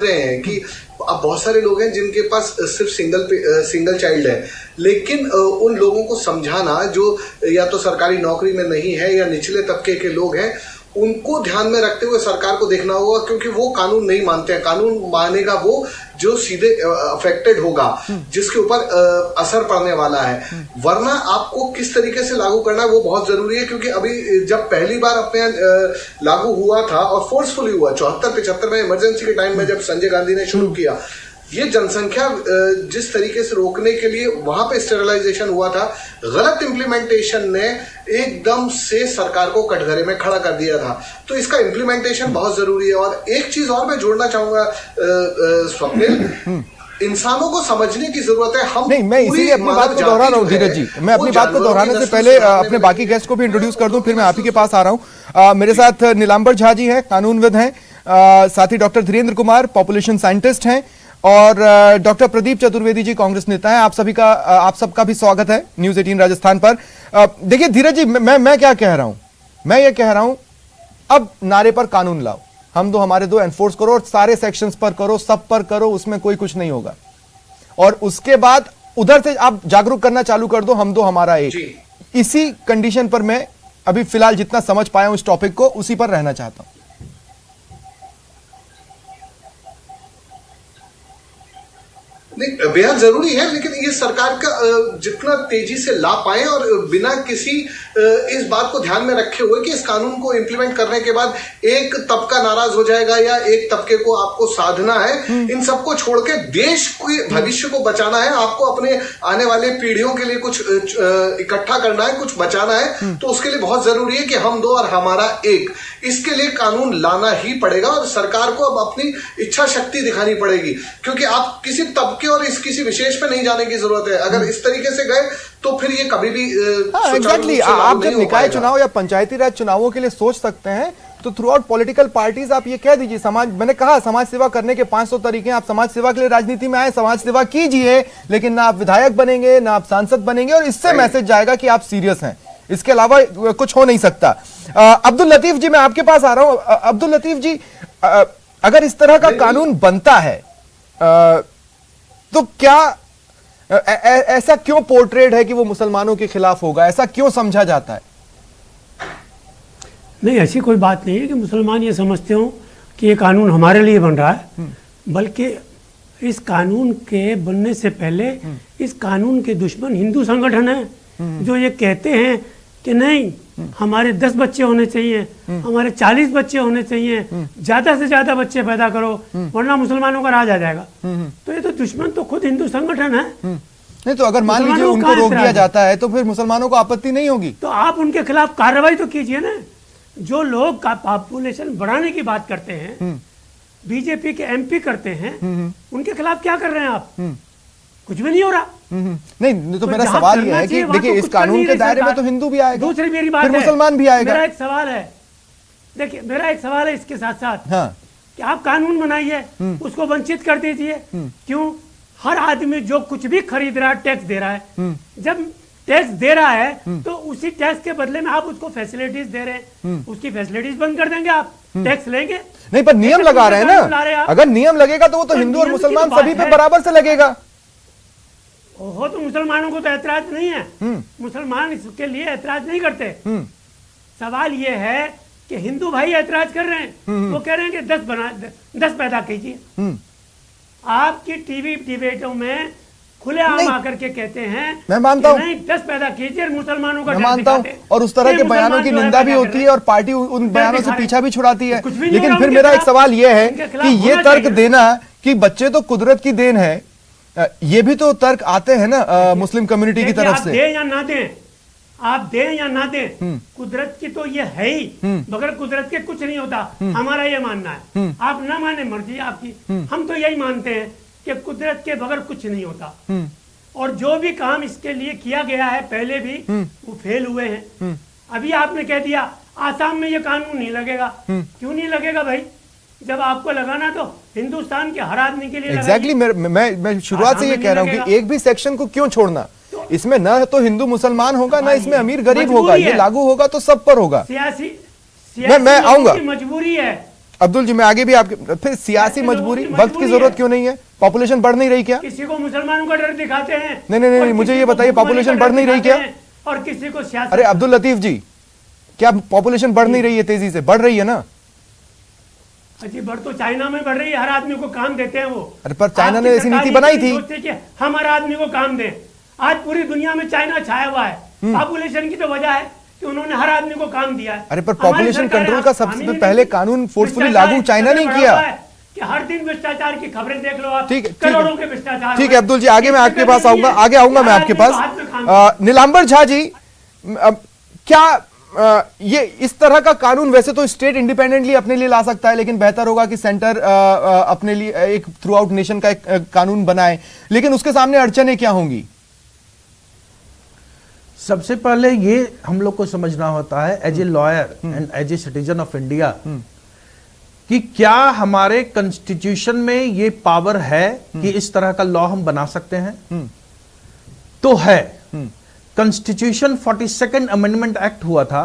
रहे हैं कि अब बहुत सारे लोग हैं जिनके पास सिर्फ सिंगल चाइल्ड है, लेकिन उन लोगों को समझाना जो या तो सरकारी नौकरी में नहीं है या निचले तबके के लोग हैं, उनको ध्यान में रखते हुए सरकार को देखना होगा, क्योंकि वो कानून नहीं मानते हैं। कानून मानेगा वो जो सीधे अफेक्टेड होगा, जिसके ऊपर असर पड़ने वाला है। वरना आपको किस तरीके से लागू करना है वो बहुत जरूरी है, क्योंकि अभी जब पहली बार अपने लागू हुआ था और फोर्सफुली हुआ 74-75 में इमरजेंसी के टाइम में जब संजय गांधी ने शुरू किया, ये जनसंख्या जिस तरीके से रोकने के लिए वहां पे स्टेरिलाइजेशन हुआ था, गलत इंप्लीमेंटेशन ने एकदम से सरकार को कटघरे में खड़ा कर दिया था। तो इसका इंप्लीमेंटेशन बहुत जरूरी है। और एक चीज और मैं जोड़ना चाहूंगा स्वप्निल, इंसानों को समझने की जरूरत है। हम नहीं, मैं इसीलिए अपनी बात को दोहरा रहा हूँ धीरज जी। मैं अपनी बात को दोहराने से पहले अपने बाकी गेस्ट को भी इंट्रोड्यूस कर दूं, फिर मैं आप ही के पास आ रहा हूँ। मेरे साथ नीलांबर झा जी हैं, कानूनविद हैं, साथ ही doctor Dhirendra Kumar population scientist हैं, और डॉक्टर प्रदीप चतुर्वेदी जी कांग्रेस नेता हैं। आप सबका भी स्वागत है न्यूज 18 राजस्थान पर। देखिए धीरज जी, मैं क्या कह रहा हूं, मैं ये कह रहा हूं अब नारे पर कानून लाओ, हम दो हमारे दो एनफोर्स करो और सारे सेक्शंस पर करो, सब पर करो, उसमें कोई कुछ नहीं होगा। और उसके बाद उधर से आप जागरूक करना चालू कर दो, हम दो हमारा एक। इसी कंडीशन पर मैं अभी फिलहाल जितना समझ पाया हूं इस टॉपिक को, उसी पर रहना चाहता हूं। नहीं, बेहद जरूरी है, लेकिन ये सरकार का जितना तेजी से ला पाए और बिना किसी इस बात को ध्यान में रखे हुए कि इस कानून को इंप्लीमेंट करने के बाद एक तबका नाराज हो जाएगा या एक तबके को आपको साधना है, इन सबको छोड़ के देश के भविष्य को बचाना है, आपको अपने आने वाले पीढ़ियों के लिए कुछ इकट्ठा करना है, कुछ बचाना है। तो उसके लिए बहुत जरूरी है कि हम दो और हमारा एक, इसके लिए कानून लाना ही पड़ेगा। और सरकार को अब अपनी इच्छा शक्ति दिखानी पड़ेगी, क्योंकि आप किसी तबके और इस किसी विशेष पे नहीं जाने की जरूरत है। अगर इस तरीके से गए तो फिर ये कभी भी एग्जैक्टली आप जब निकाय चुनाव या पंचायती राज चुनावों के लिए सोच सकते हैं तो थ्रू आउट पॉलिटिकल पार्टीज आप ये कह दीजिए, मैंने कहा समाज सेवा करने के 500 तरीके, आप समाज सेवा के लिए राजनीति में आए, समाज सेवा कीजिए, लेकिन ना आप विधायक बनेंगे ना आप सांसद बनेंगे, और इससे मैसेज जाएगा कि आप सीरियस हैं। इसके अलावा कुछ हो नहीं सकता। अब्दुल लतीफ जी, मैं आपके पास आ रहा हूं। अब्दुल लतीफ जी, अगर इस तरह का कानून बनता है तो क्या ऐसा क्यों पोर्ट्रेट है कि वो मुसलमानों के खिलाफ होगा, ऐसा क्यों समझा जाता है? नहीं, ऐसी कोई बात नहीं है कि मुसलमान ये समझते हो कि ये कानून हमारे लिए बन रहा है, बल्कि इस कानून के बनने से पहले इस कानून के दुश्मन हिंदू संगठन हैं जो ये कहते हैं कि नहीं, हमारे 10 बच्चे होने चाहिए, हमारे 40 बच्चे होने चाहिए, ज्यादा से ज्यादा बच्चे पैदा करो वरना मुसलमानों का राज आ जाएगा। तो ये तो दुश्मन तो खुद हिंदू संगठन है। नहीं तो अगर मान लीजिए उनको रोक दिया जाता है तो फिर मुसलमानों को आपत्ति नहीं होगी? तो आप उनके खिलाफ कार्रवाई तो कीजिए ना। जो लोग पॉपुलेशन बढ़ाने की बात करते हैं, बीजेपी के एमपी करते हैं, उनके खिलाफ क्या कर रहे हैं आप? कुछ भी नहीं हो रहा। नहीं तो मेरा सवाल यह है कि देखिए इस कानून के दायरे में तो हिंदू भी आएगा, दूसरी मेरी बात फिर मुसलमान भी आएगा। मेरा एक सवाल है, देखिए मेरा एक सवाल है इसके साथ साथ, हाँ, कि आप कानून बनाइए, उसको वंचित कर दीजिए। क्यों? हर आदमी जो कुछ भी खरीद रहा है टैक्स दे रहा है। जब टैक्स दे रहा है तो उसी टैक्स के बदले में आप उसको फैसिलिटीज दे रहे हैं, उसकी फैसिलिटीज बंद कर देंगे, आप टैक्स लेंगे नहीं? पर नियम लगा रहे हैं ना, अगर नियम लगेगा तो वो तो हिंदू और मुसलमान सभी पे बराबर से लगेगा। हो तो मुसलमानों को तो ऐतराज नहीं है, मुसलमान इसके लिए ऐतराज नहीं करते। सवाल ये है कि हिंदू भाई ऐतराज कर रहे हैं, वो कह रहे हैं कि 10 पैदा कीजिए। आपकी टीवी डिबेटों में खुलेआम आकर के कहते हैं, मैं मानता हूं, नहीं 10 पैदा कीजिए, मुसलमानों का मानता हूं, और उस तरह के बयानों की निंदा भी होती है और पार्टी उन बयानों से पीछा भी छुड़ाती है। लेकिन फिर मेरा एक सवाल यह है कि ये तर्क देना कि बच्चे तो कुदरत की देन है, ये भी तो तर्क आते हैं ना मुस्लिम कम्युनिटी की तरफ से। दें या ना दें, आप दें या ना दें, कुदरत की तो ये है ही, बगैर कुदरत के कुछ नहीं होता, हमारा ये मानना है। आप ना माने मर्जी आपकी, हम तो यही मानते हैं कि कुदरत के बगैर कुछ नहीं होता। और जो भी काम इसके लिए किया गया है पहले भी वो फेल हुए हैं। अभी आपने कह दिया आसाम में ये कानून नहीं लगेगा। क्यों नहीं लगेगा भाई? जब आपको लगाना तो हिंदुस्तान के हर आदमी के लिए एग्जैक्टली मैं शुरुआत से ये कह रहा हूँ कि एक भी सेक्शन को क्यों छोड़ना? इसमें न तो हिंदू मुसलमान होगा, ना इसमें अमीर गरीब होगा, ये लागू होगा तो सब पर होगा। सियासी मैं आऊंगा, मजबूरी है अब्दुल जी मैं आगे भी आपके, फिर सियासी मजबूरी, वक्त की जरूरत क्यों नहीं है? पॉपुलेशन बढ़ नहीं रही क्या? किसी को मुसलमानों का डर दिखाते हैं। नहीं, मुझे ये बताइए, पॉपुलेशन बढ़ नहीं रही क्या? और किसी को सियासत। अरे अब्दुल लतीफ जी, क्या पॉपुलेशन बढ़ नहीं रही है तेजी से? बढ़ रही है ना? अजी बढ़ तो चाइना में बढ़ रही है, हर आदमी को काम देते हैं वो। अरे पर चाइना ने ऐसी नीति बनाई थी कि हम हर आदमी को काम दें। आज पूरी दुनिया में चाइना छाया हुआ है। पॉपुलेशन की तो वजह है कि उन्होंने हर आदमी को काम दिया है। अरे पर पॉपुलेशन कंट्रोल का सबसे पहले कानून फोर्सफुली लागू चाइना ने किया कि हर दिन भ्रष्टाचार की खबरें देख लो आप। ठीक है, करोड़ों के भ्रष्टाचार। ठीक है अब्दुल जी, आगे मैं आपके पास आऊंगा, आगे आऊंगा मैं आपके पास। नीलांबर झा जी, क्या ये इस तरह का कानून वैसे तो स्टेट इंडिपेंडेंटली अपने लिए ला सकता है, लेकिन बेहतर होगा कि सेंटर अपने लिए एक थ्रू आउट नेशन का एक कानून बनाए, लेकिन उसके सामने अड़चनें क्या होंगी? सबसे पहले ये हम लोग को समझना होता है as a lawyer and as a citizen of India कि क्या हमारे कॉन्स्टिट्यूशन में ये पावर है कि इस तरह का लॉ हम बना सकते हैं? तो है। कॉन्स्टिट्यूशन 42nd अमेंडमेंट एक्ट हुआ था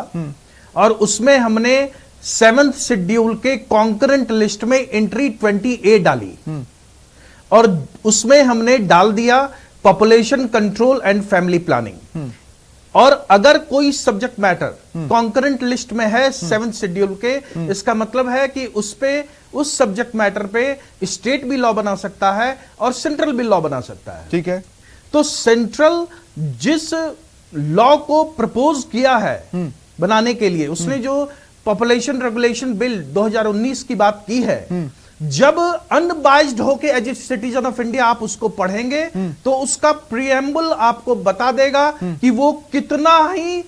और उसमें हमने 7th शेड्यूल के कॉन्करेंट लिस्ट में एंट्री 20A डाली और उसमें हमने डाल दिया population control and family planning. और अगर कोई सब्जेक्ट मैटर कॉन्करेंट लिस्ट में है 7th शेड्यूल के, इसका मतलब है कि उस सब्जेक्ट मैटर पे स्टेट भी लॉ बना सकता है और सेंट्रल भी लॉ बना सकता है। ठीक है। तो सेंट्रल जिस लॉ को प्रपोज किया है बनाने के लिए, उसने जो पॉपुलेशन रेगुलेशन बिल 2019 की बात की है, जब अनबाइज्ड होके as a citizen of India आप उसको पढ़ेंगे तो उसका प्रीएम्बल आपको बता देगा कि वो कितना ही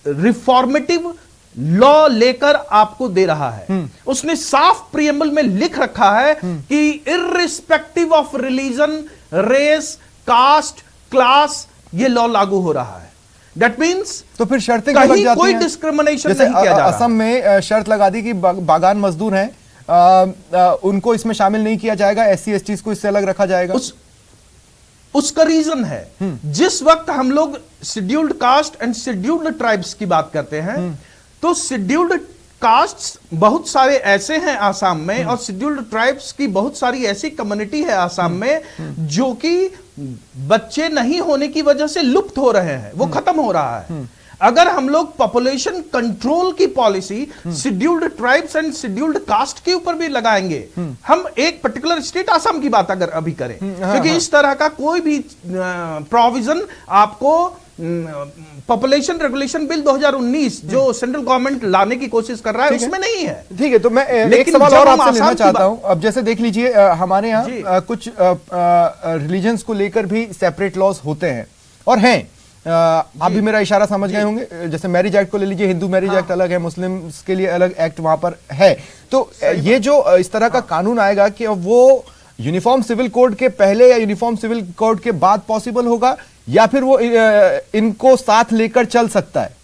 रिफॉर्मेटिव लॉ लेकर आपको दे रहा है। उसने साफ प्रीएम्बल में लिख रखा है कि irrespective of religion, race, caste, class ये लॉ लागू हो रहा है। दैट मीन्स तो फिर शर्तें लग जाती हैं, कोई डिस्क्रिमिनेशन जैसे नहीं किया जा रहा। असम में शर्त लगा दी कि बागान मजदूर हैं, उनको इसमें शामिल नहीं किया जाएगा, SC STs को इससे अलग रखा जाएगा। उसका रीजन है जिस वक्त हम लोग scheduled caste and scheduled tribes की बात करते हैं तो शेड्यूल्ड कास्ट्स बहुत सारे ऐसे हैं आसाम में और शेड्यूल्ड ट्राइब्स की बहुत सारी ऐसी कम्युनिटी है आसाम में जो कि बच्चे नहीं होने की वजह से लुप्त हो रहे हैं, वो खत्म हो रहा है। अगर हम लोग पॉपुलेशन कंट्रोल की policy scheduled tribes and scheduled caste के ऊपर भी लगाएंगे, हम एक पर्टिकुलर स्टेट आसाम की बात अगर अभी करें, क्योंकि इस तरह का कोई भी प्रोविजन आपको पॉपुलेशन रेगुलेशन बिल 2019 जो सेंट्रल गवर्नमेंट लाने की कोशिश कर रहा है उसमें नहीं है। ठीक है, तो मैं एक सवाल और आपसे लेना चाहता हूं। अब जैसे देख लीजिए हमारे यहाँ कुछ रिलीजन्स को लेकर भी सेपरेट लॉज होते हैं और हैं, आप भी मेरा इशारा समझ गए होंगे। जैसे मैरिज एक्ट को ले लीजिए, हिंदू मैरिज एक्ट अलग है, मुस्लिम्स के लिए अलग एक्ट वहां पर है। तो ये जो इस तरह का कानून आएगा कि वो यूनिफॉर्म सिविल कोड के पहले या यूनिफॉर्म सिविल कोड के बाद पॉसिबल होगा या फिर वो इनको साथ लेकर चल सकता है?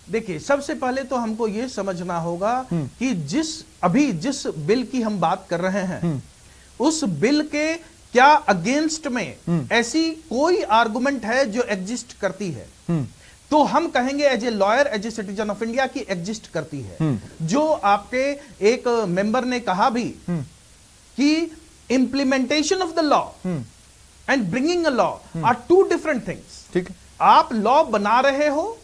देखिए, सबसे पहले तो हमको यह समझना होगा कि जिस बिल की हम बात कर रहे हैं उस बिल के क्या अगेंस्ट में ऐसी कोई आर्गुमेंट है जो एग्जिस्ट करती है तो हम कहेंगे as a lawyer, as a citizen of India की एग्जिस्ट करती है। जो आपके एक मेंबर ने कहा भी कि implementation of the law and bringing a law are two different things. ठीक है, आप लॉ बना रहे हो,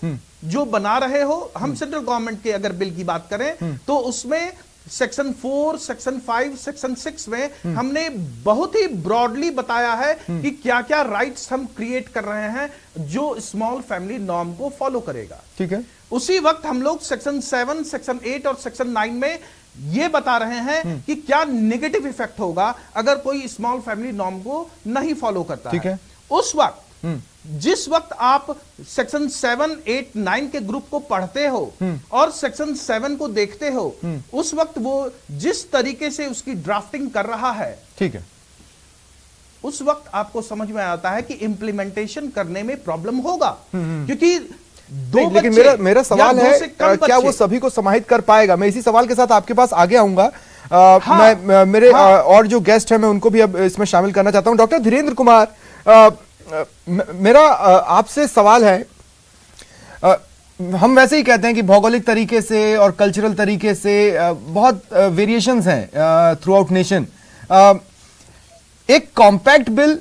जो बना रहे हो, हम सेंट्रल गवर्नमेंट के अगर बिल की बात करें तो उसमें सेक्शन 4, सेक्शन 5, सेक्शन 6 में हमने बहुत ही ब्रॉडली बताया है कि क्या क्या राइट्स हम क्रिएट कर रहे हैं जो स्मॉल फैमिली नॉर्म को फॉलो करेगा। ठीक है, उसी वक्त हम लोग सेक्शन 7, सेक्शन 8 और सेक्शन 9 में ये बता रहे हैं कि क्या नेगेटिव इफेक्ट होगा अगर कोई स्मॉल फैमिली नॉर्म को नहीं फॉलो करता ठीक है। उस वक्त जिस वक्त आप सेक्शन 7, 8, 9 के ग्रुप को पढ़ते हो और सेक्शन 7 को देखते हो, उस वक्त वो जिस तरीके से उसकी ड्राफ्टिंग कर रहा है, ठीक है, उस वक्त आपको समझ में आता है कि इंप्लीमेंटेशन करने में प्रॉब्लम होगा क्योंकि लेकिन मेरा सवाल है क्या वो सभी को समाहित कर पाएगा? मैं इसी सवाल के साथ आपके पास आगे आऊंगा। मैं मेरे और जो गेस्ट हैं मैं उनको भी अब इसमें शामिल करना चाहता हूं। डॉक्टर धीरेन्द्र कुमार, मेरा आपसे सवाल है, हम वैसे ही कहते हैं कि भौगोलिक तरीके से और कल्चरल तरीके से बहुत वेरिएशंस हैं थ्रू आउट नेशन। एक कॉम्पैक्ट बिल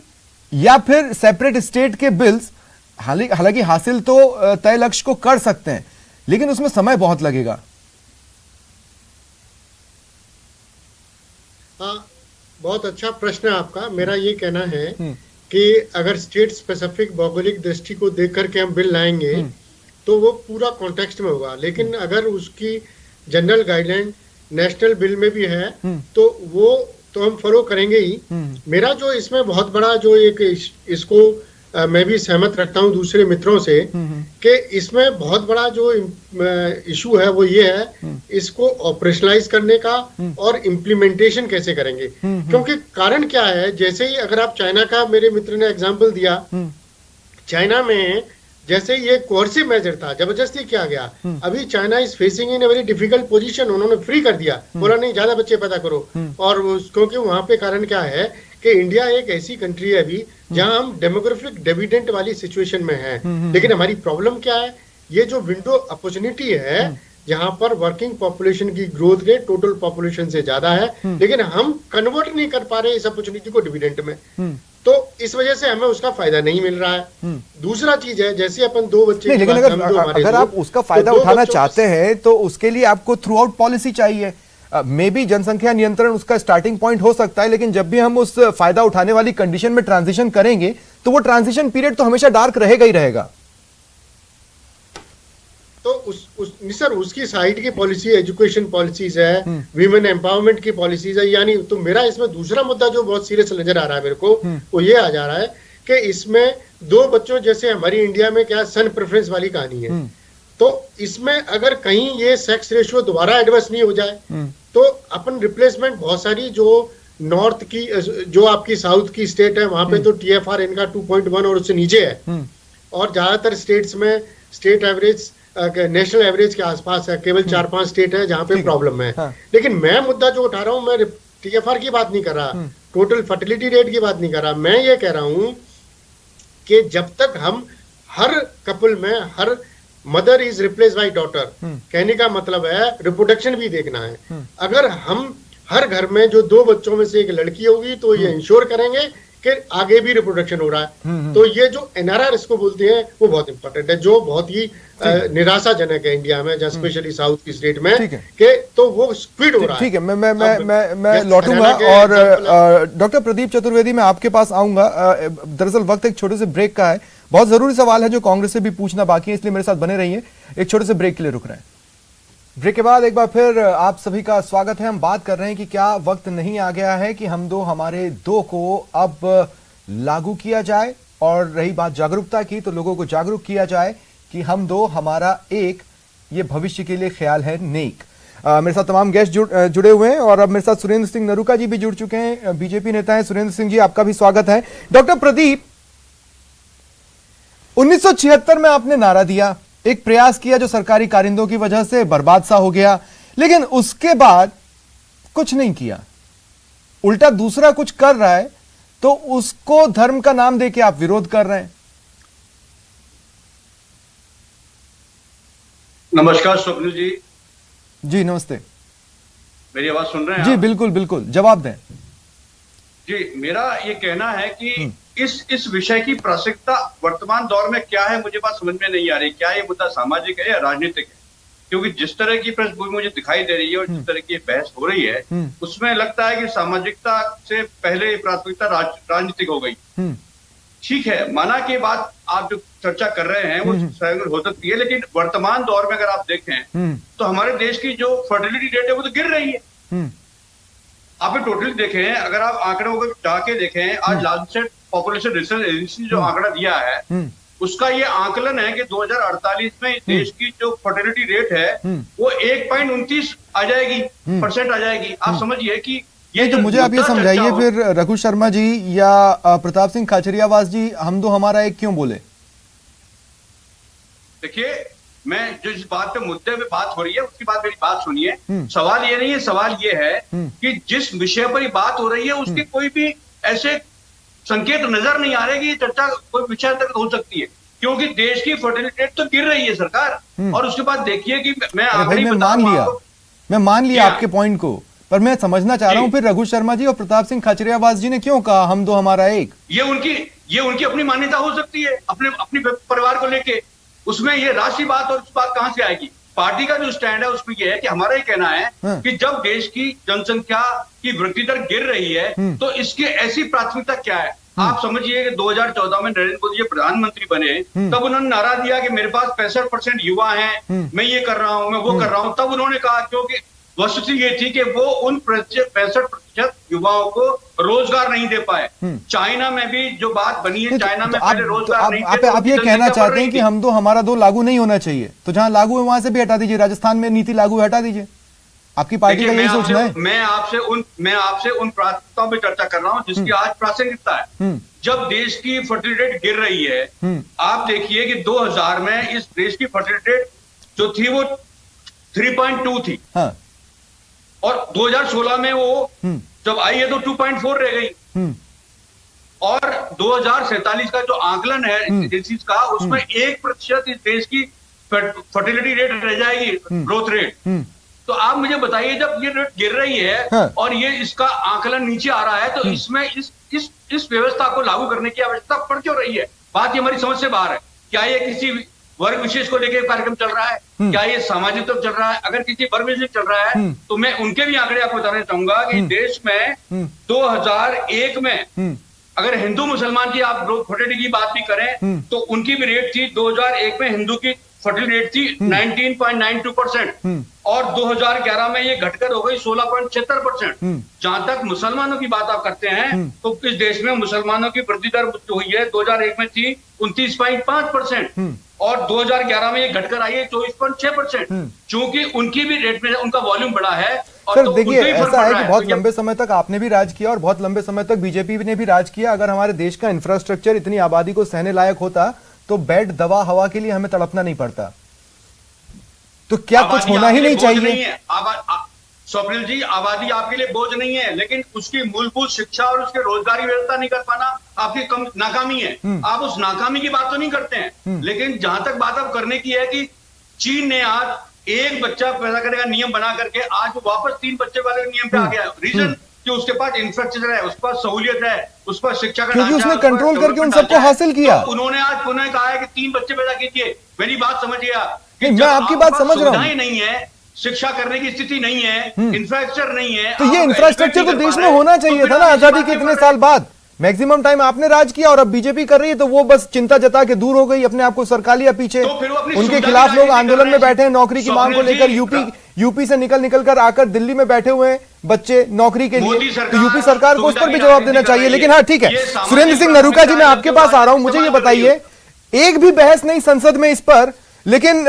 या फिर सेपरेट स्टेट के बिल्स हालांकि हासिल तो तय लक्ष्य को कर सकते हैं, लेकिन उसमें समय बहुत लगेगा। हाँ, बहुत अच्छा प्रश्न है आपका। मेरा ये कहना है कि अगर स्टेट स्पेसिफिक भौगोलिक दृष्टि को देख करके हम बिल लाएंगे तो वो पूरा कॉन्टेक्स्ट में होगा, लेकिन अगर उसकी जनरल गाइडलाइन नेशनल बिल में भी है तो वो तो हम फॉलो करेंगे ही। मेरा जो इसमें बहुत बड़ा जो एक इसको मैं भी सहमत रखता हूं दूसरे मित्रों से कि इसमें बहुत बड़ा जो इशू है वो ये है इसको ऑपरेशनलाइज करने का और इम्प्लीमेंटेशन कैसे करेंगे। क्योंकि कारण क्या है, जैसे ही अगर आप चाइना का, मेरे मित्र ने एग्जांपल दिया, चाइना में जैसे ये कोर्सिव मेजर था, जबरदस्ती किया गया, अभी China is facing in a very difficult position. उन्होंने फ्री कर दिया, बोला नहीं ज्यादा बच्चे पैदा करो। और क्योंकि वहां पे कारण क्या है कि इंडिया एक ऐसी कंट्री है अभी जहां हम डेमोग्राफिक डिविडेंड वाली सिचुएशन में है। लेकिन हमारी प्रॉब्लम क्या है, ये जो विंडो अपॉर्चुनिटी है जहां पर वर्किंग पॉपुलेशन की ग्रोथ रेट टोटल पॉपुलेशन से ज्यादा है, लेकिन हम कन्वर्ट नहीं कर पा रहे इस अपॉर्चुनिटी को डिविडेंड में, तो इस वजह से हमें उसका फायदा नहीं मिल रहा है। दूसरा चीज है, जैसे अपन 2 बच्चे नहीं, लेकिन अगर आप उसका फायदा उठाना चाहते हैं तो उसके लिए आपको थ्रू आउट पॉलिसी चाहिए। मे बी जनसंख्या नियंत्रण उसका स्टार्टिंग पॉइंट हो सकता है, लेकिन जब भी हम उस फायदा उठाने वाली कंडीशन में ट्रांजिशन करेंगे तो वो ट्रांजिशन पीरियड तो हमेशा डार्क रहेगा ही रहेगा। तो सर उसकी साइड की पॉलिसी, एजुकेशन पॉलिसीज है, वीमेन एम्पावरमेंट की पॉलिसीज है, यानी तो मेरा इसमें दूसरा मुद्दा जो बहुत सीरियस नजर आ रहा है मेरे को वो ये आ जा रहा है कि इसमें 2 बच्चों जैसे हमारी इंडिया में क्या सन प्रेफरेंस वाली कहानी है, तो इसमें अगर कहीं ये सेक्स रेशियो दोबारा एडवर्स नहीं हो जाए तो अपन रिप्लेसमेंट बहुत सारी जो नॉर्थ की, जो आपकी साउथ की स्टेट है वहां पे तो TFR इनका 2.1 और उससे नीचे है, और ज्यादातर स्टेट्स में स्टेट एवरेज नेशनल एवरेज के आसपास है, केवल 4-5 स्टेट है जहां पे प्रॉब्लम है। हाँ। लेकिन मैं मुद्दा जो उठा रहा हूं, मैं TFR की बात नहीं कर रहा, टोटल फर्टिलिटी रेट की बात नहीं कर रहा, मैं ये कह रहा हूं कि जब तक हम हर कपल में her mother is replace by daughter, कहने का मतलब है रिप्रोडक्शन भी देखना है। अगर हम हर घर में जो 2 बच्चों में से एक लड़की होगी तो ये इंश्योर करेंगे कि आगे भी रिप्रोडक्शन हो रहा है। तो ये जो NRR इसको बोलते हैं वो बहुत इंपॉर्टेंट है, जो बहुत ही निराशाजनक है इंडिया में, जहाँ स्पेशली साउथ की स्टेट में, कि तो वो स्क्विड हो रहा है। ठीक है, मैं लौटूंगा और डॉक्टर प्रदीप चतुर्वेदी मैं आपके पास आऊंगा। दरअसल वक्त एक छोटे से ब्रेक का है, बहुत जरूरी सवाल है जो कांग्रेस से भी पूछना बाकी है, इसलिए मेरे साथ बने रहिए। एक छोटे से ब्रेक के लिए रुक रहे हैं। ब्रेक के बाद एक बार फिर आप सभी का स्वागत है। हम बात कर रहे हैं कि क्या वक्त नहीं आ गया है कि हम 2 हमारे 2 को अब लागू किया जाए, और रही बात जागरूकता की तो लोगों को जागरूक किया जाए कि हम 2 हमारा एक, ये भविष्य के लिए ख्याल है नेक। मेरे साथ तमाम गेस्ट जुड़े हुए हैं और अब मेरे साथ सुरेंद्र सिंह नरूका जी भी जुड़ चुके हैं, बीजेपी नेता है। सुरेंद्र सिंह जी आपका भी स्वागत है। डॉक्टर प्रदीप, 1976 में आपने नारा दिया, एक प्रयास किया जो सरकारी कारिंदों की वजह से बर्बाद सा हो गया, लेकिन उसके बाद कुछ नहीं किया, उल्टा दूसरा कुछ कर रहा है तो उसको धर्म का नाम देके आप विरोध कर रहे हैं। नमस्कार स्वप्निल जी। जी नमस्ते। मेरी आवाज सुन रहे हैं जी आप? बिल्कुल बिल्कुल, जवाब दें। जी, मेरा ये कहना है कि इस विषय की प्रासंगिकता वर्तमान दौर में क्या है, मुझे बात समझ में नहीं आ रही। क्या ये मुद्दा सामाजिक है या राजनीतिक है? क्योंकि जिस तरह की पृष्ठभूमि मुझे दिखाई दे रही है और जिस तरह की बहस हो रही है उसमें लगता है कि सामाजिकता से पहले प्राथमिकता राजनीतिक हो गई। ठीक है, माना कि बात आप जो चर्चा कर रहे हैं वो हो सकती है, लेकिन वर्तमान दौर में अगर आप देखें तो हमारे देश की जो फर्टिलिटी रेट है वो तो गिर रही है। आपने टोटली देखें, अगर आप आंकड़ों को जाके देखें, आज लांसेट पॉपुलेशन रिसर्च एजेंसी ने जो आंकड़ा दिया है उसका ये आंकलन है कि 2048 में देश की जो फर्टिलिटी रेट है वो 1.29 आ जाएगी, % आ जाएगी। आप समझिए कि ये तो मुझे आप ये समझाइए फिर रघु शर्मा जी या प्रताप सिंह खाचरियावास जी, हम 2 हमारा एक क्यों बोले? देखिए, मैं जो इस बात पे मुद्दे पे बात हो रही है उसकी बात, मेरी बात सुनिए। सवाल ये नहीं है, सवाल ये है कि जिस विषय पर बात हो रही है उसके कोई भी ऐसे संकेत नजर नहीं आ रहे कि ये चर्चा कोई विषय तक हो सकती है। क्योंकि देश की फर्टिलिटी रेट तो गिर रही है सरकार। और उसके बाद देखिए कि मैं अरे भाई, आखिरी मैं बता मान दूं लिया आपको, मैं मान लिया क्या? आपके पॉइंट को, पर मैं समझना चाह रहा हूं जी। फिर रघु शर्मा जी और प्रताप सिंह खाचरियावास जी ने क्यों कहा हम दो हमारा एक। ये उनकी अपनी मान्यता हो सकती है अपने परिवार को लेके। उसमें ये राष्ट्रीय बात और उस बात कहां से आएगी? पार्टी का जो स्टैंड है उसमें यह है कि हमारा ये कहना है हाँ। कि जब देश की जनसंख्या की वृद्धि दर गिर रही है तो इसकी ऐसी प्राथमिकता क्या है? आप समझिए कि 2014 में नरेंद्र मोदी जी प्रधानमंत्री बने, तब उन्होंने नारा दिया कि मेरे पास 65% युवा हैं, मैं ये कर रहा हूं, मैं वो कर रहा हूं। तब उन्होंने कहा, क्योंकि वस्तुस्थिति ये थी कि वो उन 65% युवाओं को रोजगार नहीं दे पाए। चाइना में भी जो बात बनी है, चाइना में पहले रोजगार नहीं थे, तो आप ये उनकी कहना जनसंख्या बढ़ चाहते रही हैं कि थी। हम दो हमारा दो लागू नहीं होना चाहिए, तो जहां लागू है वहां से भी हटा दीजिए। राजस्थान में नीति लागू है, हटा दीजिए। आपकी पार्टी का देखिए, यही सोचना है। मैं आपसे उन प्राथमिकताओं पर चर्चा कर रहा हूं जिसकी आज प्रासंगिकता है। जब देश की फर्टिलिटी रेट गिर रही है, आप देखिए कि 2000 में इस देश की फर्टिलिटी रेट जो थी वो 3.2 थी, हाँ। और 2016 में वो जब आई है तो 2.4 रह गई। और 2047 का जो आकलन है एजेंसीज का, उसमें 1% इस देश की फर्टिलिटी रेट रह जाएगी, ग्रोथ रेट। तो आप मुझे बताइए, जब ये रेट गिर रही है हाँ। और ये इसका आकलन नीचे आ रहा है, तो इसमें इस व्यवस्था को लागू करने की आवश्यकता पड़ क्यों रही है? बात ये हमारी समझ से बाहर है। क्या ये किसी वर्ग विशेष को लेकर कार्यक्रम चल रहा है? क्या ये सामाजिक तक चल रहा है? अगर किसी वर्ग विशेष चल रहा है तो मैं उनके भी आंकड़े आपको बताना चाहूंगा कि देश में 2001 में अगर हिंदू मुसलमान की आप फर्टिलिटी की बात भी करें तो उनकी भी रेट थी, 2001 में हिंदू की फर्टिलिटी रेट थी 19.92%, और 2011 में ये घटकर हो गई 16.76%। जहां तक मुसलमानों की बात आप करते हैं तो इस देश में मुसलमानों की वृद्धि दर जो हुई है 2001 में थी 29.5%, और 2011 में ये घटकर आई है 24.6%। चूंकि उनकी भी रेट में उनका वॉल्यूम बढ़ा है। और सर तो देखिए, उनको भी फर्क ऐसा पड़ है रहा कि बहुत तो लंबे समय तक आपने भी राज किया और बहुत लंबे समय तक बीजेपी ने भी राज किया। अगर हमारे देश का इंफ्रास्ट्रक्चर इतनी आबादी को सहने लायक होता तो बेड, दवा, हवा के लिए हमें तड़पना नहीं पड़ता। तो क्या कुछ होना ही नहीं चाहिए? स्वप्निल जी, आबादी आपके लिए बोझ नहीं है, लेकिन उसकी मूलभूत शिक्षा और उसके रोजगारी व्यवस्था नहीं कर पाना आपकी नाकामी है। आप उस नाकामी की बात तो नहीं करते हैं, लेकिन जहां तक बात अब करने की है कि चीन ने आज एक बच्चा पैदा करने का नियम बना करके आज वो वापस 3 बच्चे वाले नियम पे आ गया। रीजन कि उसके पास इंफ्रास्ट्रक्चर है, उसके पास सहूलियत है, उसके पास शिक्षा का क्योंकि ढांचा उसने है, उसके पास कंट्रोल करके उन डेवलपमेंट सबको ढांचा है। हासिल किया। तो उन्होंने आज पुनः कहा है कि 3 बच्चे पैदा कीजिए। मेरी बात समझिए आप, नहीं, मैं आपकी बात समझ रहा हूं। सुविधाएं नहीं है, शिक्षा करने की स्थिति नहीं है, इंफ्रास्ट्रक्चर नहीं है। तो ये आप इंफ्रास्ट्रक्चर तो नहीं कर देश पा में रहे, होना तो चाहिए फिर था ना। आप इस आजादी बात के पे इतने पड़ साल बाद मैक्सिमम टाइम आपने राज किया और अब बीजेपी कर रही है, तो वो बस चिंता जता के दूर हो गई, अपने आप को सरका लिया पीछे। तो फिर वो अपनी उनके सुविधा खिलाफ की लोग राजनीति आंदोलन कर में रहे बैठे हैं, नौकरी की मांग को स्वप्निल लेकर। जी, यूपी से निकल कर आकर दिल्ली में बैठे हुए हैं बच्चे नौकरी के लिए। मोदी तो सरकार यूपी सरकार को उस पर भी सुविधा जवाब की देना राजनीति चाहिए। कर रही लेकिन है। हाँ, ठीक है, ये सामाजिक सुरेंद्र सिंह नरूका जी, मैं आपके पास आ रहा हूं। मुझे ये इस्तेमाल कर रही बताइए, एक भी बहस नहीं संसद में इस पर, लेकिन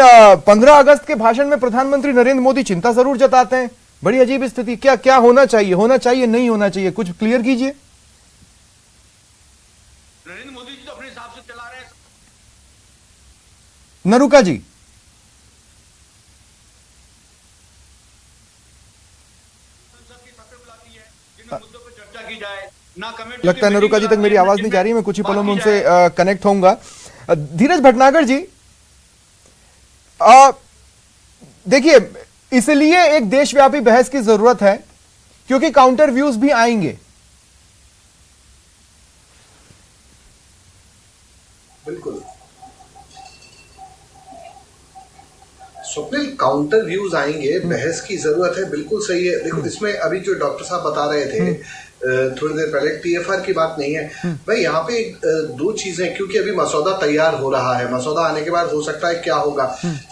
15 अगस्त के भाषण में प्रधानमंत्री नरेंद्र मोदी चिंता जरूर जताते हैं। बड़ी अजीब स्थिति। क्या होना चाहिए नहीं होना चाहिए, कुछ क्लियर कीजिए। नरेंद्र मोदी जी तो अपने हिसाब से चला रहे हैं। नरूका जी, संसद की सत्र बुलाती है जिन मुद्दों पर चर्चा की जाए, ना कमेटी। लगता है नरूका जी तक मेरी आवाज नहीं जा रही है। मैं कुछ ही पलों में उनसे कनेक्ट होऊंगा। धीरज भटनागर जी, देखिए, इसलिए एक देशव्यापी बहस की जरूरत है क्योंकि काउंटर व्यूज भी आएंगे। बिल्कुल स्वप्निल, काउंटर व्यूज आएंगे, बहस की जरूरत है, बिल्कुल सही है। देखो, इसमें अभी जो डॉक्टर साहब बता रहे थे थोड़ी देर पहले, टीएफआर की बात नहीं है भाई। यहाँ पे दो चीजें, क्योंकि अभी मसौदा तैयार हो रहा है, मसौदा आने के बाद हो सकता है क्या होगा।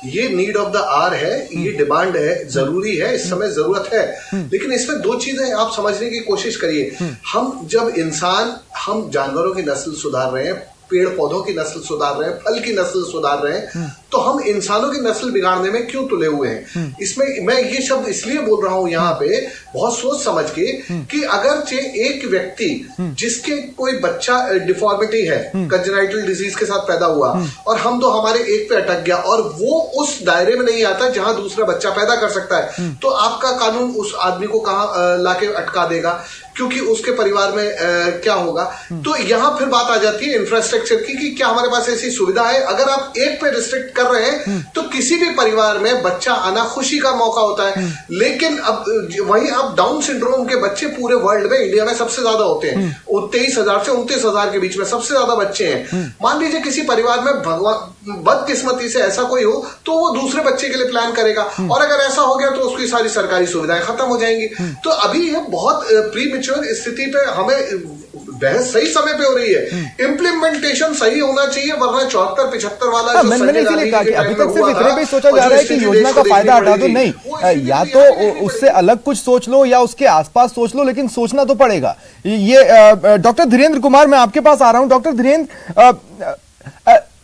ये नीड ऑफ द आवर है, ये डिमांड है, जरूरी है, इस समय जरूरत है। लेकिन इसमें दो चीजें आप समझने की कोशिश करिए। हम जानवरों की नस्ल सुधार रहे हैं, पेड़ पौधों की नस्ल सुधार रहे हैं, फल की नस्ल सुधार रहे हैं, तो तो हम इंसानों की नस्ल बिगाड़ने में क्यों तुले हुए हैं? इसमें मैं ये शब्द इसलिए बोल रहा हूं यहाँ पे बहुत सोच समझ के कि अगर एक व्यक्ति जिसके कोई बच्चा डिफॉर्मिटी है, कंजेनाइटल डिजीज के साथ पैदा हुआ और हम तो हमारे एक पे अटक गया और वो उस दायरे में नहीं आता जहां दूसरा बच्चा पैदा कर सकता है, तो आपका कानून उस आदमी को कहां लाके अटका देगा? क्योंकि उसके परिवार में क्या होगा? तो यहां फिर बात आ जाती है इंफ्रास्ट्रक्चर की कि क्या हमारे पास ऐसी सुविधा है? अगर आप एक पे रिस्ट्रिक्ट कर रहे हैं तो किसी भी परिवार में बच्चा आना खुशी का मौका होता है, लेकिन अब वहीं आप डाउन सिंड्रोम के बच्चे पूरे वर्ल्ड में, इंडिया में सबसे ज्यादा होते हैं, 23,000 से 29,000 के बीच में सबसे ज्यादा बच्चे हैं। मान लीजिए किसी परिवार में भगवान बदकिस्मती से ऐसा कोई हो तो वो दूसरे बच्चे के लिए प्लान करेगा, और अगर ऐसा हो गया तो उसकी सारी सरकारी सुविधाएं खत्म हो जाएंगी। तो अभी ये बहुत प्रीमेच्योर स्थिति पे हमें बहस सही समय पे हो रही है, इम्प्लीमेंटेशन सही होना चाहिए, वरना 74-75 वाला जो मैंने इसीलिए कहा कि अभी तक सिर्फ इतने भी सोचा जा रहा है कि योजना का फायदा हटा दो, नहीं, या तो उससे अलग कुछ सोच लो या उसके आसपास सोच लो, लेकिन सोचना तो पड़ेगा। ये डॉक्टर धीरेन्द्र कुमार, मैं आपके पास आ रहा हूं। डॉक्टर धीरेन्द्र,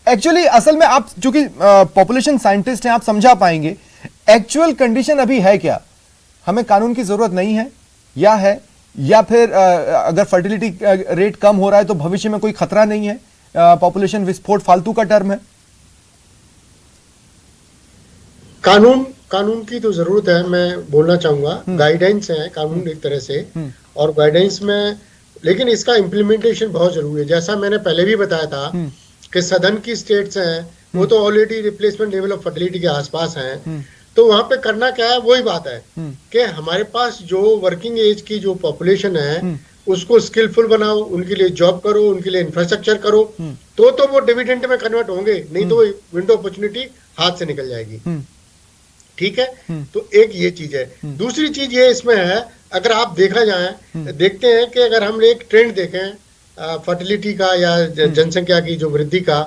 एक्चुअली असल में आप चूंकि पॉपुलेशन साइंटिस्ट हैं, आप समझा पाएंगे एक्चुअल कंडीशन अभी है क्या? हमें कानून की जरूरत नहीं है या फिर अगर फर्टिलिटी रेट कम हो रहा है तो भविष्य में कोई खतरा नहीं है? पॉपुलेशन विस्फोट फालतू का टर्म है? कानून की तो जरूरत है, मैं बोलना चाहूंगा। गाइडेंस है कानून एक तरह से, और गाइडेंस में, लेकिन इसका इम्प्लीमेंटेशन बहुत जरूरी है। जैसा मैंने पहले भी बताया था कि सदन की स्टेट्स हैं वो तो already replacement level of fertility के आसपास हैं, तो वहां पे करना क्या है, वही बात है कि हमारे पास जो वर्किंग एज की जो पॉपुलेशन है उसको स्किलफुल बनाओ, उनके लिए जॉब करो, उनके लिए इंफ्रास्ट्रक्चर करो, तो वो डिविडेंड में कन्वर्ट होंगे, नहीं तो विंडो अपॉर्चुनिटी हाथ से निकल जाएगी। ठीक है, तो एक ये चीज है। दूसरी चीज ये इसमें है, अगर आप देखते हैं कि अगर हम एक ट्रेंड देखें फर्टिलिटी का या जनसंख्या की जो वृद्धि का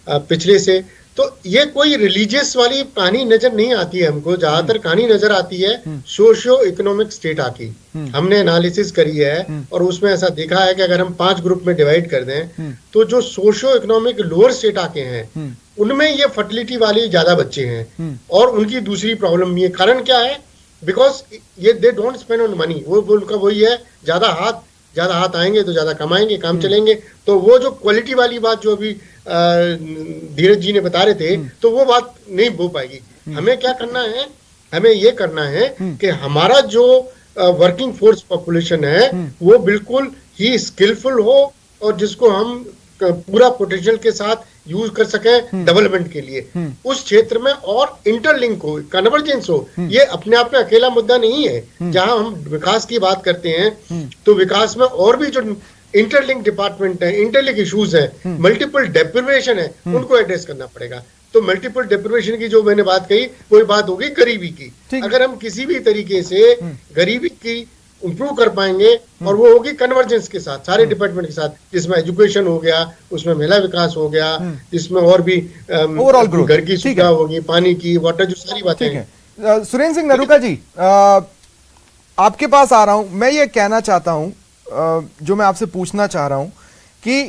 पिछले से, तो ये कोई रिलीजियस वाली कहानी नजर नहीं आती है हमको। ज्यादातर कहानी नजर आती है सोशियो इकोनॉमिक स्टेटा की। हमने एनालिसिस करी है और उसमें ऐसा देखा है कि अगर हम 5 ग्रुप में डिवाइड कर दें तो जो सोशियो इकोनॉमिक लोअर स्टेटा के हैं उनमें ये फर्टिलिटी वाले ज्यादा बच्चे हैं। और उनकी दूसरी प्रॉब्लम ये कारण क्या है, बिकॉज ये they don't spend on money, वो उनका वही है, ज्यादा हाथ आएंगे तो ज्यादा कमाएंगे, काम चलेंगे। तो वो जो क्वालिटी वाली बात जो अभी धीरज जी ने बता रहे थे, तो वो बात नहीं हो पाएगी। हमें क्या करना है, हमें ये करना है कि हमारा जो वर्किंग फोर्स पॉपुलेशन है वो बिल्कुल ही स्किलफुल हो और जिसको हम पूरा पोटेंशियल के साथ यूज कर सके डेवलपमेंट के लिए उस क्षेत्र में, और इंटरलिंक हो, कन्वर्जेंस हो। ये अपने आप में अकेला मुद्दा नहीं है। जहां हम विकास की बात करते हैं तो विकास में और भी जो इंटरलिंक डिपार्टमेंट है, इंटरलिंक इश्यूज है, मल्टीपल डेप्रिवेशन है, उनको एड्रेस करना पड़ेगा। तो मल्टीपल डेप्रिवेशन की जो मैंने बात कही वही बात होगी गरीबी की। अगर हम किसी भी तरीके से गरीबी की इंप्रूव कर पाएंगे, और वो होगी कन्वर्जेंस के साथ, सारे डिपार्टमेंट के साथ, जिसमें एजुकेशन हो गया, उसमें महिला विकास हो गया, जिसमें और भी घर की सुविधा होगी, पानी की, वाटर, जो सारी बातें हैं। सुरेंद्र सिंह नरूका जी, आपके पास आ रहा हूं। मैं ये कहना चाहता हूं, जो मैं आपसे पूछना चाह रहा हूं कि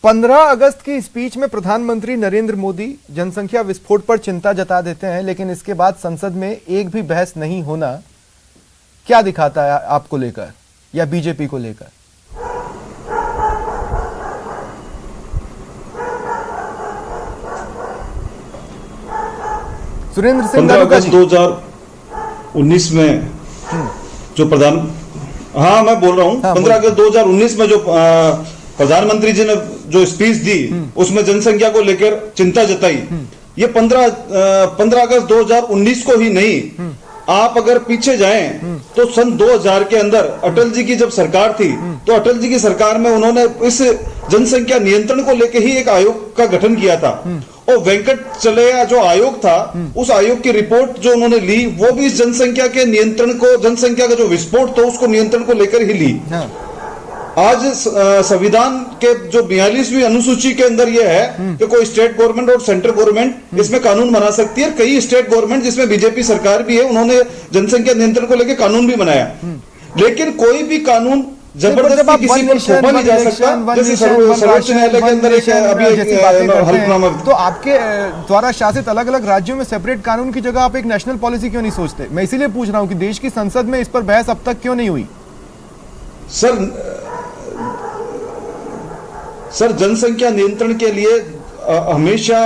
15 अगस्त की स्पीच में प्रधानमंत्री नरेंद्र मोदी जनसंख्या विस्फोट पर चिंता जता देते हैं, लेकिन इसके बाद संसद में एक भी बहस नहीं होना क्या दिखाता है आपको लेकर या बीजेपी को लेकर? सुरेंद्र सिंह 15 अगस्त 2019 में जो मैं बोल रहा हूं, 15 अगस्त 2019 में जो प्रधानमंत्री जी ने जो स्पीच दी उसमें जनसंख्या को लेकर चिंता जताई। ये 15 अगस्त 2019 को ही नहीं, आप अगर पीछे जाएं तो सन 2000 के अंदर अटल जी की जब सरकार थी तो अटल जी की सरकार में उन्होंने इस जनसंख्या नियंत्रण को लेकर ही एक आयोग का गठन किया था। और वेंकटचलैया जो आयोग था, उस आयोग की रिपोर्ट जो उन्होंने ली वो भी इस जनसंख्या के नियंत्रण को, जनसंख्या का जो विस्फोट था उसको नियंत्रण को लेकर ही ली। आज संविधान के जो 42वीं अनुसूची के अंदर यह है कि कोई स्टेट गवर्नमेंट और सेंट्रल गवर्नमेंट इसमें कानून बना सकती है। कई स्टेट गवर्नमेंट जिसमें बीजेपी सरकार भी है, उन्होंने जनसंख्या नियंत्रण को लेकर कानून भी बनाया, लेकिन कोई भी कानून जबरदस्ती किसी पर थोपा नहीं जा सकता, जैसे सर्वोच्च न्यायालय के अंदर एक अभी हल्फनामा। तो आपके द्वारा शासित अलग अलग राज्यों में सेपरेट कानून की जगह आप एक नेशनल पॉलिसी क्यों नहीं सोचते? मैं इसीलिए पूछ रहा हूं कि देश की संसद में इस पर बहस अब तक क्यों नहीं हुई? सर जनसंख्या नियंत्रण के लिए हमेशा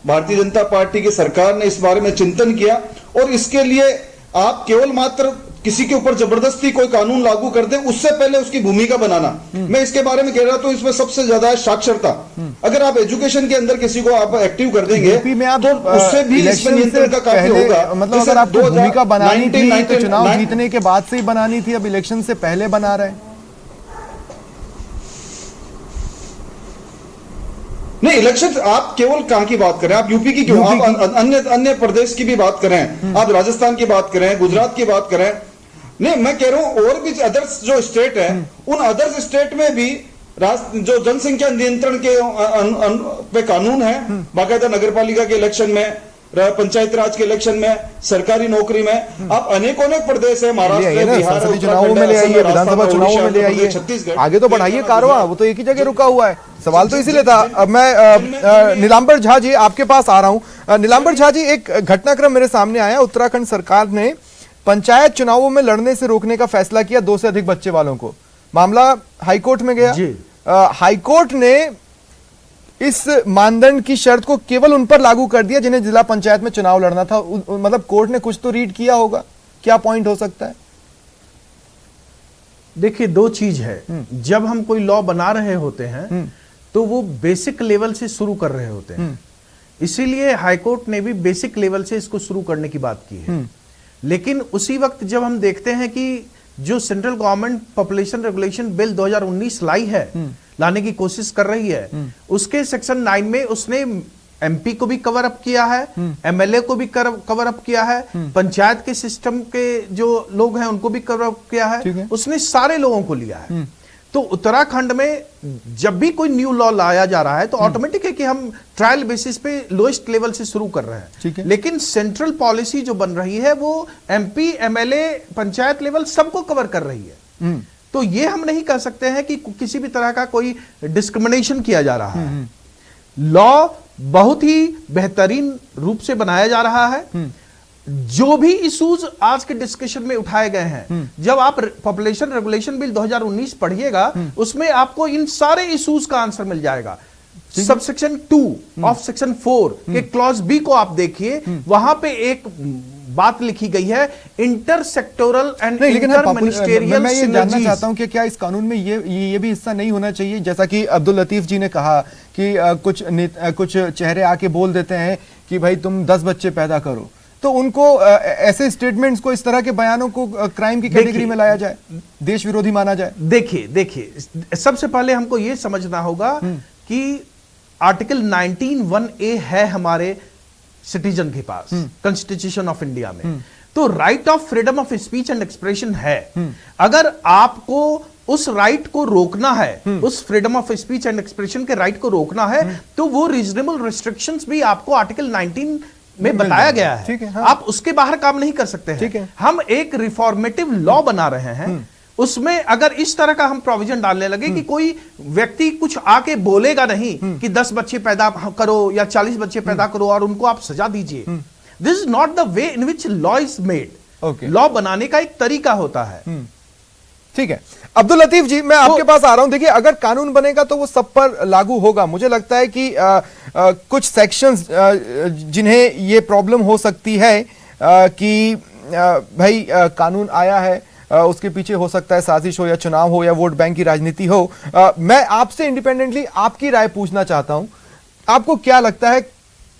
भारतीय जनता पार्टी की सरकार ने इस बारे में चिंतन किया, और इसके लिए आप केवल मात्र किसी के ऊपर जबरदस्ती कोई कानून लागू कर दे, उससे पहले उसकी भूमिका बनाना। मैं इसके बारे में कह रहा था, इसमें सबसे ज्यादा है साक्षरता। अगर आप एजुकेशन के अंदर किसी को आप एक्टिव कर देंगे तो उससे भी इसमें नियंत्रण का काफी होगा। मतलब अगर आपको भूमिका बनानी थी तो चुनाव जीतने के बाद से ही बनानी थी, अब इलेक्शन से पहले बना रहे हैं। नहीं, इलेक्शन आप केवल कहां की बात करें, आप यूपी की क्यों, आप अन्य प्रदेश की भी बात करें, आप राजस्थान की बात करें, गुजरात की बात करें। नहीं, मैं कह रहा हूं और भी अदर्स जो स्टेट है, उन अदर्स स्टेट में भी जो जनसंख्या नियंत्रण के पे कानून है, बाकायदा नगरपालिका के इलेक्शन में, पंचायत राज के इलेक्शन में, सरकारी नौकरी में, आप अनेकों प्रदेश है, महाराष्ट्र, बिहार, संसदीय चुनावों में ले आइए, विधानसभा चुनावों में ले आइए, छत्तीसगढ़, आगे तो बढ़ाइए कारवां। वो तो एक ही जगह रुका हुआ है। सवाल तो इसीलिए था। अब मैं नीलांबर झा जी आपके पास आ रहा हूं। नीलांबर झा जी, एक घटनाक्रम मेरे सामने आया। उत्तराखंड सरकार ने पंचायत चुनावों में लड़ने से रोकने का फैसला किया 2 से अधिक बच्चे वालों को। मामला हाईकोर्ट में गया। हाईकोर्ट ने इस मानदंड की शर्त को केवल उन पर लागू कर दिया जिन्हें जिला पंचायत में चुनाव लड़ना था। मतलब कोर्ट ने कुछ तो रीड किया होगा, क्या पॉइंट हो सकता है? देखिए, 2 चीज है। जब हम कोई लॉ बना रहे होते हैं तो वो बेसिक लेवल से शुरू कर रहे होते हैं, इसीलिए हाईकोर्ट ने भी बेसिक लेवल से इसको शुरू करने की बात की है। लेकिन उसी वक्त जब हम देखते हैं कि जो central government population regulation bill 2019 लाई है, लाने की कोशिश कर रही है, उसके सेक्शन 9 में उसने एमपी को भी कवर अप किया है, एमएलए को भी कवर अप किया है, पंचायत के सिस्टम के जो लोग हैं उनको भी कवर अप किया है, उसने सारे लोगों को लिया है। तो उत्तराखंड में जब भी कोई न्यू लॉ लाया जा रहा है तो ऑटोमेटिक है कि हम ट्रायल बेसिस पे लोएस्ट लेवल से शुरू कर रहे हैं। लेकिन सेंट्रल पॉलिसी जो बन रही है वो एमपी, एमएलए, पंचायत लेवल सबको कवर कर रही है। तो ये हम नहीं कह सकते हैं कि किसी भी तरह का कोई डिस्क्रिमिनेशन किया जा रहा है। लॉ बहुत ही बेहतरीन रूप से बनाया जा रहा है। जो भी इश्यूज आज के डिस्कशन में उठाए गए हैं, जब आप पॉपुलेशन रेगुलेशन बिल 2019 पढ़िएगा, उसमें आपको इन सारे इश्यूज का आंसर मिल जाएगा। सबसेक्शन 2 ऑफ सेक्शन 4 के क्लॉज बी को आप देखिए, वहां पे एक बात लिखी गई है, inter sectoral and inter ministerial. मैं ये जानना चाहता हूं कि क्या इस कानून में ये भी हिस्सा नहीं होना चाहिए, जैसा कि अब्दुल लतीफ जी ने कहा कि कुछ चेहरे आके बोल देते हैं कि भाई तुम 10 बच्चे पैदा करो, तो उनको ऐसे स्टेटमेंट्स को, इस तरह के बयानों को क्राइम की कैटेगरी में लाया जाए, देश विरोधी माना जाए? देखिए, सबसे पहले हमको यह समझना होगा कि आर्टिकल 19(1)(a) है हमारे सिटीजन के पास कॉन्स्टिट्यूशन ऑफ इंडिया में। तो right of freedom of speech and expression है। अगर आपको उस राइट को रोकना है, उस freedom of speech and expression के राइट को रोकना है, तो वो रीजनेबल रिस्ट्रिक्शंस भी आपको आर्टिकल 19 में बताया गया है। हाँ। आप उसके बाहर काम नहीं कर सकते हैं। हम एक रिफॉर्मेटिव लॉ बना रहे हैं, उसमें अगर इस तरह का हम प्रोविजन डालने लगे कि कोई व्यक्ति कुछ आके बोलेगा नहीं कि 10 बच्चे पैदा करो या 40 बच्चे पैदा करो और उनको आप सजा दीजिए, this is not the way in which law is made. Law बनाने का एक तरीका होता है। ठीक है, अब्दुल लतीफ जी, मैं आपके पास आ रहा हूं। देखिए, अगर कानून बनेगा तो वो सब पर लागू होगा। मुझे लगता है कि कुछ सेक्शंस जिन्हें ये प्रॉब्लम हो सकती है कि भाई कानून आया है, उसके पीछे हो सकता है साजिश हो या चुनाव हो या वोट बैंक की राजनीति हो। मैं आपसे इंडिपेंडेंटली आपकी राय पूछना चाहता हूं, आपको क्या लगता है,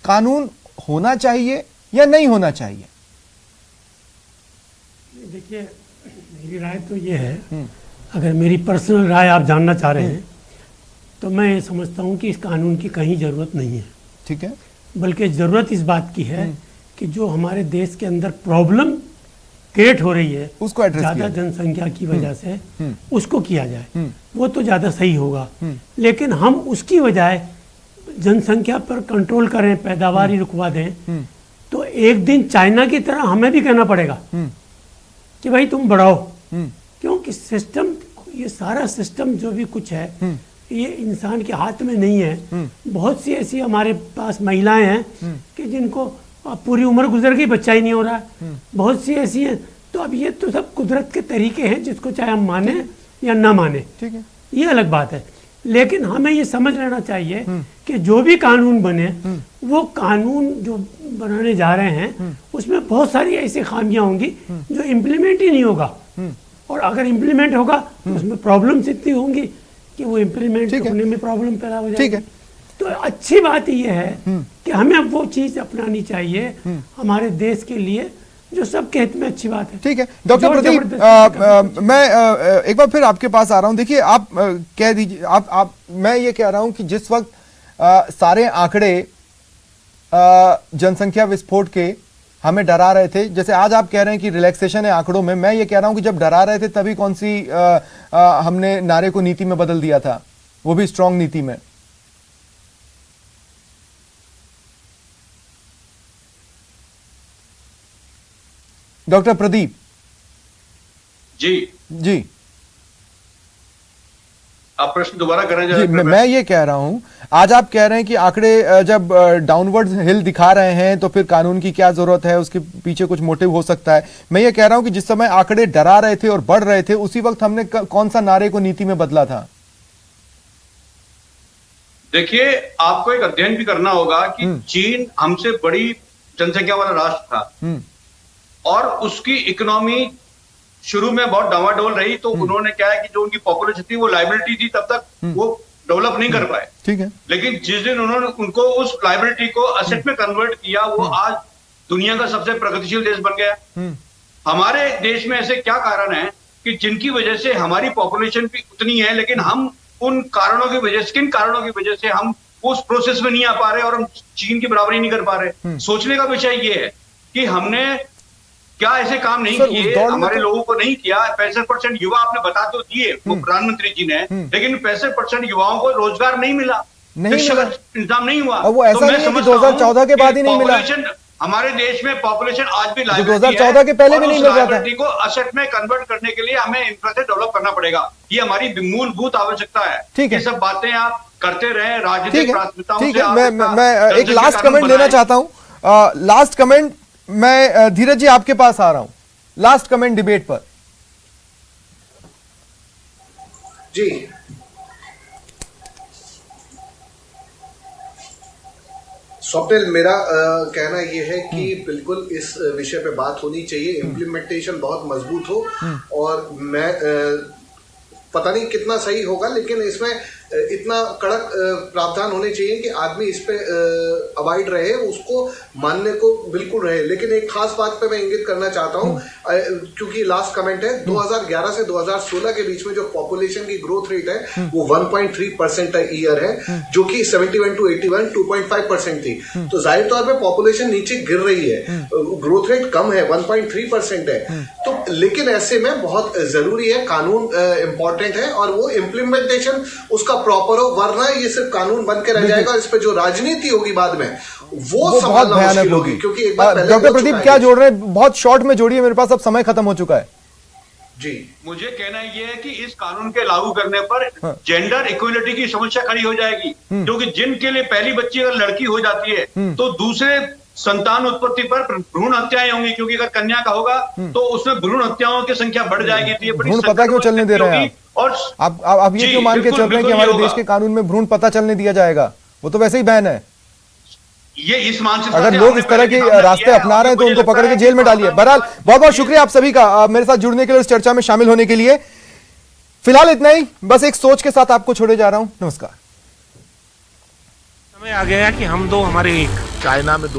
कानून होना चाहिए या नहीं होना चाहिए? देखिए, मेरी राय तो ये है, अगर मेरी पर्सनल राय आप जानना चाह रहे हैं तो मैं ये समझता हूं कि इस कानून की कहीं जरूरत नहीं है। ठीक है, बल्कि जरूरत इस बात की है कि जो हमारे देश के अंदर प्रॉब्लम क्रिएट हो रही है, उसको एड्रेस ज्यादा जनसंख्या की वजह से उसको किया जाए, वो तो ज्यादा सही होगा। लेकिन हम उसकी बजाय जनसंख्या पर कंट्रोल करें, पैदावार ही रुकवा दें, तो एक दिन चाइना की तरह हमें भी कहना पड़ेगा कि भाई तुम बढ़ाओ, क्योंकि सिस्टम ये सारा सिस्टम जो भी कुछ है ये इंसान के हाथ में नहीं है। बहुत सी ऐसी हमारे पास महिलाएं हैं कि जिनको पूरी उम्र गुजर गई, बच्चा ही नहीं हो रहा है। बहुत सी ऐसी हैं। तो अब ये तो सब कुदरत के तरीके हैं, जिसको चाहे हम माने या ना माने, ठीक है, ये अलग बात है। लेकिन हमें ये समझ लेना चाहिए कि जो भी कानून बने, वो कानून जो बनाने जा रहे हैं उसमें बहुत सारी ऐसी खामियां होंगी जो इम्प्लीमेंट ही नहीं होगा। और अगर इम्प्लीमेंट होगा तो उसमें प्रॉब्लम्स इतनी होंगी कि वो इम्प्लीमेंट होने में प्रॉब्लम पैदा हो जाएगी। ठीक है, तो अच्छी बात ये है कि हमें वो चीज अपनानी चाहिए हमारे देश के लिए जो सबके हित में अच्छी बात है। ठीक है डॉक्टर प्रदीप, मैं एक बार फिर आपके पास आ रहा हूं। देखिए आप कह दीजिए, आप मैं ये कह रहा हूं कि जिस वक्त सारे आंकड़े जनसंख्या विस्फोट के हमें डरा रहे थे, जैसे आज आप कह रहे हैं कि रिलैक्सेशन है आंकड़ों में, मैं ये कह रहा हूं कि जब डरा रहे थे तभी कौन सी हमने नारे को नीति में बदल दिया था, वो भी स्ट्रांग नीति में। डॉक्टर प्रदीप जी आप प्रश्न दोबारा करें। जी, मैं ये कह रहा हूं, आज आप कह रहे हैं कि आंकड़े जब डाउनवर्ड हिल दिखा रहे हैं तो फिर कानून की क्या जरूरत है, उसके पीछे कुछ मोटिव हो सकता है। मैं ये कह रहा हूं कि जिस समय आंकड़े डरा रहे थे और बढ़ रहे थे, उसी वक्त हमने कौन सा नारे को नीति में बदला था? देखिए, आपको एक अध्ययन भी करना होगा कि चीन हमसे बड़ी जनसंख्या वाला राष्ट्र था और उसकी इकोनॉमी शुरू में बहुत डावाडोल रही। तो उन्होंने क्या है कि जो उनकी पॉपुलेशन थी वो लाइबिलिटी थी, तब तक वो डेवलप नहीं कर पाए। ठीक है, लेकिन जिस दिन उन्होंने उनको उस लाइबिलिटी को असेट में कन्वर्ट किया, वो आज दुनिया का सबसे प्रगतिशील देश बन गया। हमारे देश में ऐसे क्या कारण है कि जिनकी वजह से हमारी पॉपुलेशन भी उतनी है, लेकिन हम उन कारणों की वजह से, किन कारणों की वजह से हम उस प्रोसेस में नहीं आ पा रहे और हम चीन की बराबरी नहीं कर पा रहे। सोचने का विषय ये है कि हमने क्या ऐसे काम नहीं किए, हमारे लोगों को नहीं किया। 65% युवा आपने बता तो दिए वो प्रधानमंत्री जी ने, लेकिन 65% युवाओं को रोजगार नहीं मिला, शिक्षा का इंतजाम नहीं हुआ। वो ऐसा नहीं है कि 2014 के बाद ही नहीं मिला। हमारे देश में पॉपुलेशन आज भी 2014 के पहले भी नहीं मिल रहा था। को असेट में कन्वर्ट करने के लिए हमें इंफ्रास्ट्रक्चर डेवलप करना पड़ेगा। ये हमारी मूलभूत आवश्यकता है। ठीक है, ये सब बातें आप करते रहे राजनीतिक प्राथमिकताओं से। ठीक है, मैं एक लास्ट कमेंट लेना चाहता हूं। लास्ट कमेंट, मैं धीरज जी आपके पास आ रहा हूं, लास्ट कमेंट डिबेट पर। जी, स्वप्निल, मेरा कहना यह है कि बिल्कुल इस विषय पे बात होनी चाहिए, इम्प्लीमेंटेशन बहुत मजबूत हो। और मैं पता नहीं कितना सही होगा, लेकिन इसमें इतना कड़क प्रावधान होने चाहिए कि आदमी इस पे अवॉइड रहे, उसको मानने को बिल्कुल रहे। लेकिन एक खास बात पे मैं इंगित करना चाहता हूँ, क्योंकि लास्ट कमेंट है, 2011 से 2016 के बीच में जो पॉपुलेशन की ग्रोथ रेट है वो 1.3% ईयर है, जो कि 71 to 81 2.5% थी। तो जाहिर तौर पे पॉपुलेशन नीचे गिर रही है, ग्रोथ रेट कम है, 1.3% है। तो लेकिन ऐसे में बहुत जरूरी है, कानून इंपॉर्टेंट है और वो इम्प्लीमेंटेशन उसका प्रॉपर हो, वरना ये सिर्फ कानून बन के रह जाएगा। इस पे जो राजनीति होगी बाद में वो बहुत भयानक होगी। क्योंकि एक बार पहले डॉक्टर प्रदीप क्या जोड़ रहे हैं, बहुत शॉर्ट में जोड़िए, मेरे पास अब समय खत्म हो चुका है। जी, मुझे कहना यह है कि इस कानून के लागू करने पर जेंडर इक्वलिटी की समस्या खड़ी हो जाएगी, क्योंकि जिनके लिए पहली बच्ची अगर लड़की हो जाती है तो दूसरे संतान उत्पत्ति पर भ्रूण हत्याएं होंगी, क्योंकि अगर कन्या का होगा तो उसमें भ्रूण हत्याओं की संख्या बढ़ जाएगी। तो ये भ्रूण पता क्यों चलने दे रहे हैं और आप ये क्यों मान के चल रहे हैं कि हमारे देश के कानून में भ्रूण पता चलने दिया जाएगा? वो तो वैसे ही बैन है। ये इस मानसिकता, अगर लोग इस तरह के रास्ते अपना रहे हैं तो उनको पकड़ के जेल में डालिए। बहरहाल बहुत बहुत शुक्रिया आप सभी का मेरे साथ जुड़ने के लिए, इस चर्चा में शामिल होने के लिए। फिलहाल इतना ही, बस एक सोच के साथ आपको छोड़े जा रहा हूं। नमस्कार। समय आ गया कि हम दो हमारे एक, चाइना में 2